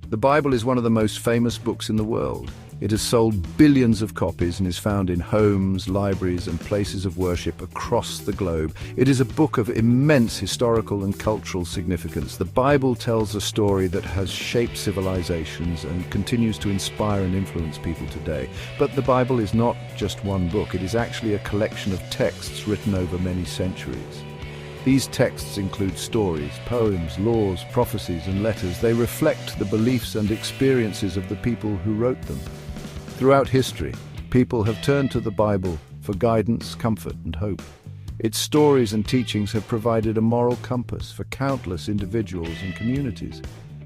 The Bible is one of the most famous books in the world. It has sold billions of copies and is found in homes, libraries, and places of worship across the globe. It is a book of immense historical and cultural significance. The Bible tells a story that has shaped civilizations and continues to inspire and influence people today. But the Bible is not just one book. It is actually a collection of texts written over many centuries. These texts include stories, poems, laws, prophecies, and letters. They reflect the beliefs and experiences of the people who wrote them. Throughout history, people have turned to the Bible for guidance, comfort, and hope. Its stories and teachings have provided a moral compass for countless individuals and communities.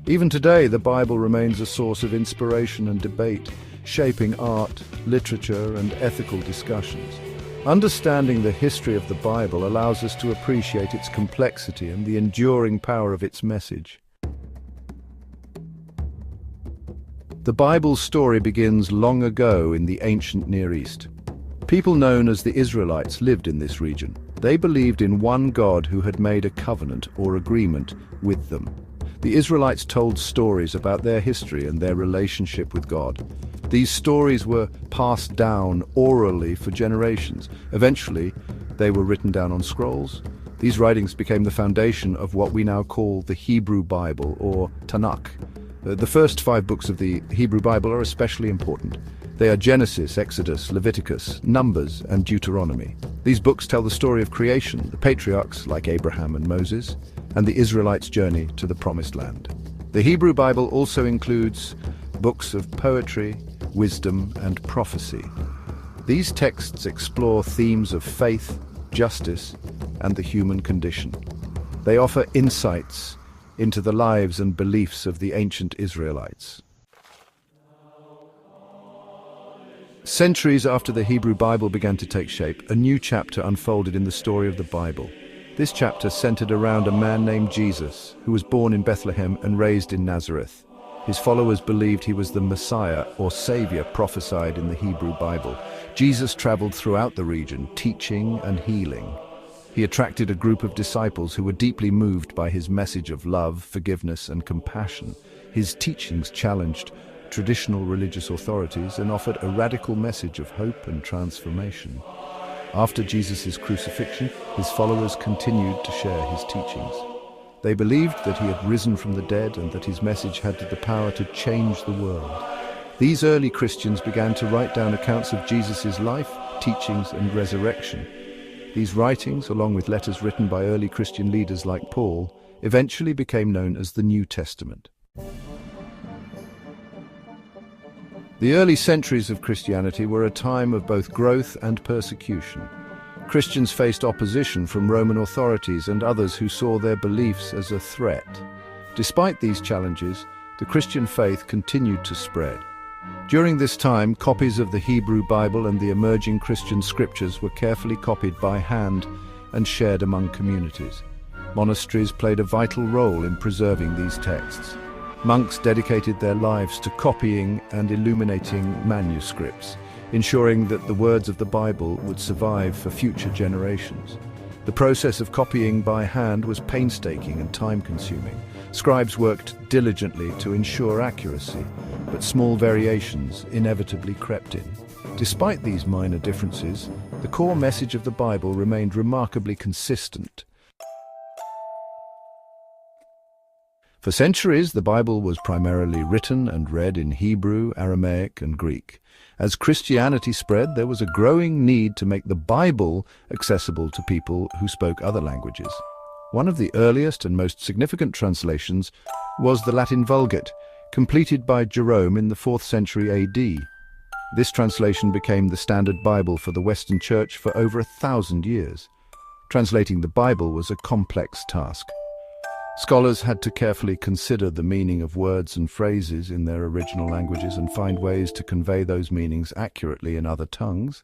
Even today, the Bible remains a source of inspiration and debate, shaping art, literature, and ethical discussions. Understanding the history of the Bible allows us to appreciate its complexity and the enduring power of its message. The Bible's story begins long ago in the ancient Near East. People known as the Israelites lived in this region. They believed in one God who had made a covenant or agreement with them. The Israelites told stories about their history and their relationship with God. These stories were passed down orally for generations. Eventually, they were written down on scrolls. These writings became the foundation of what we now call the Hebrew Bible, or Tanakh. The first 5 books of the Hebrew Bible are especially important. They are Genesis, Exodus, Leviticus, Numbers, and Deuteronomy. These books tell the story of creation, the patriarchs like Abraham and Moses, and the Israelites' journey to the Promised Land. The Hebrew Bible also includes books of poetry, wisdom, and prophecy. These texts explore themes of faith, justice, and the human condition. They offer insights into the lives and beliefs of the ancient Israelites. Centuries after the Hebrew Bible began to take shape, a new chapter unfolded in the story of the Bible. This chapter centered around a man named Jesus, who was born in Bethlehem and raised in Nazareth. His followers believed he was the Messiah, or Savior, prophesied in the Hebrew Bible. Jesus traveled throughout the region, teaching and healing. He attracted a group of disciples who were deeply moved by his message of love, forgiveness, and compassion. His teachings challenged traditional religious authorities and offered a radical message of hope and transformation. After Jesus' crucifixion, his followers continued to share his teachings. They believed that he had risen from the dead and that his message had the power to change the world. These early Christians began to write down accounts of Jesus' life, teachings, and resurrection. These writings, along with letters written by early Christian leaders like Paul, eventually became known as the New Testament. The early centuries of Christianity were a time of both growth and persecution. Christians faced opposition from Roman authorities and others who saw their beliefs as a threat. Despite these challenges, the Christian faith continued to spread. During this time, copies of the Hebrew Bible and the emerging Christian scriptures were carefully copied by hand and shared among communities. Monasteries played a vital role in preserving these texts. Monks dedicated their lives to copying and illuminating manuscripts, ensuring that the words of the Bible would survive for future generations. The process of copying by hand was painstaking and time-consuming. Scribes worked diligently to ensure accuracy, but small variations inevitably crept in. Despite these minor differences, the core message of the Bible remained remarkably consistent. For centuries, the Bible was primarily written and read in Hebrew, Aramaic, and Greek. As Christianity spread, there was a growing need to make the Bible accessible to people who spoke other languages. One of the earliest and most significant translations was the Latin Vulgate, completed by Jerome in the 4th century AD. This translation became the standard Bible for the Western Church for over 1,000 years. Translating the Bible was a complex task. Scholars had to carefully consider the meaning of words and phrases in their original languages and find ways to convey those meanings accurately in other tongues.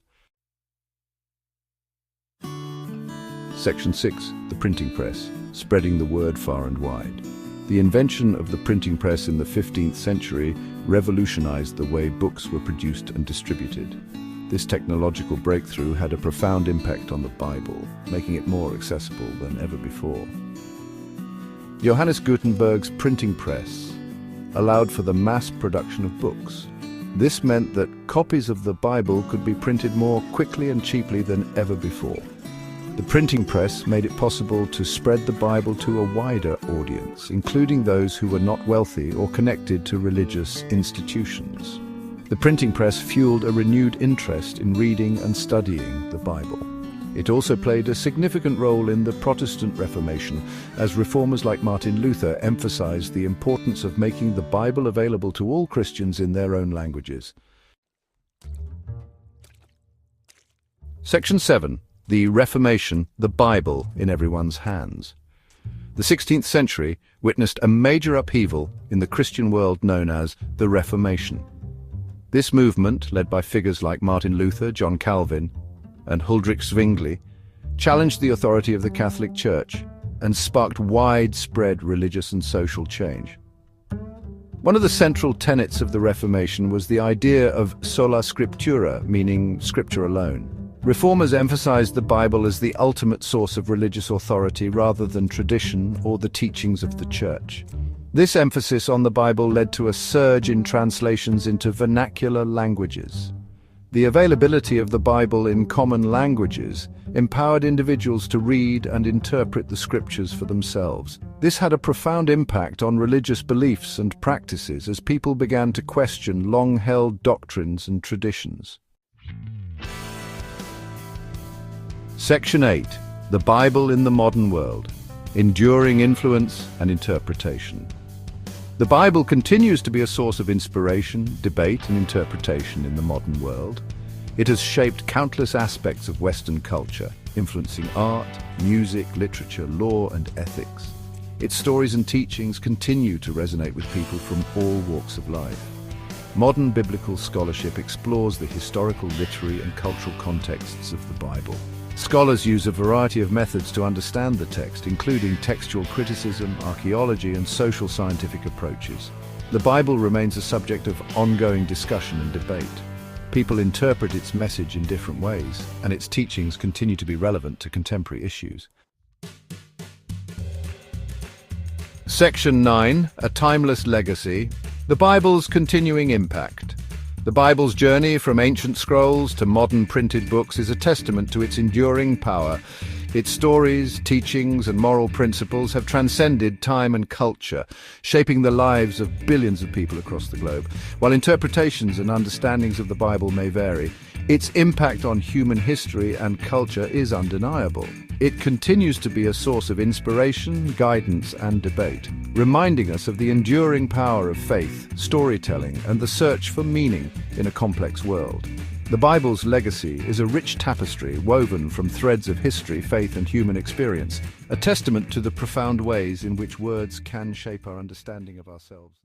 Section 6. The Printing Press, spreading the word far and wide. The invention of the printing press in the 15th century revolutionized the way books were produced and distributed. This technological breakthrough had a profound impact on the Bible, making it more accessible than ever before. Johannes Gutenberg's printing press, allowed for the mass production of books. This meant that copies of the Bible could be printed more quickly and cheaply than ever before. The printing press made it possible to spread the Bible to a wider audience, including those who were not wealthy or connected to religious institutions. The printing press fueled a renewed interest in reading and studying the Bible. It also played a significant role in the Protestant Reformation, as reformers like Martin Luther emphasized the importance of making the Bible available to all Christians in their own languages. Section 7. The Reformation, the Bible in everyone's hands. The 16th century witnessed a major upheaval in the Christian world known as the Reformation. This movement, led by figures like Martin Luther, John Calvin, and Huldrych Zwingli, challenged the authority of the Catholic Church and sparked widespread religious and social change. One of the central tenets of the Reformation was the idea of sola scriptura, meaning scripture alone. Reformers emphasized the Bible as the ultimate source of religious authority rather than tradition or the teachings of the Church. This emphasis on the Bible led to a surge in translations into vernacular languages. The availability of the Bible in common languages empowered individuals to read and interpret the scriptures for themselves. This had a profound impact on religious beliefs and practices as people began to question long-held doctrines and traditions. Section 8. The Bible in the Modern World. Enduring Influence and Interpretation. The Bible continues to be a source of inspiration, debate, and interpretation in the modern world. It has shaped countless aspects of Western culture, influencing art, music, literature, law, and ethics. Its stories and teachings continue to resonate with people from all walks of life. Modern biblical scholarship explores the historical, literary, and cultural contexts of the Bible. Scholars use a variety of methods to understand the text, including textual criticism, archaeology, and social scientific approaches. The Bible remains a subject of ongoing discussion and debate. People interpret its message in different ways, and its teachings continue to be relevant to contemporary issues. Section 9. A Timeless Legacy. The Bible's Continuing Impact. The Bible's journey from ancient scrolls to modern printed books is a testament to its enduring power. Its stories, teachings, and moral principles have transcended time and culture, shaping the lives of billions of people across the globe. While interpretations and understandings of the Bible may vary, its impact on human history and culture is undeniable. It continues to be a source of inspiration, guidance, and debate, reminding us of the enduring power of faith, storytelling, and the search for meaning in a complex world. The Bible's legacy is a rich tapestry woven from threads of history, faith, and human experience, a testament to the profound ways in which words can shape our understanding of ourselves.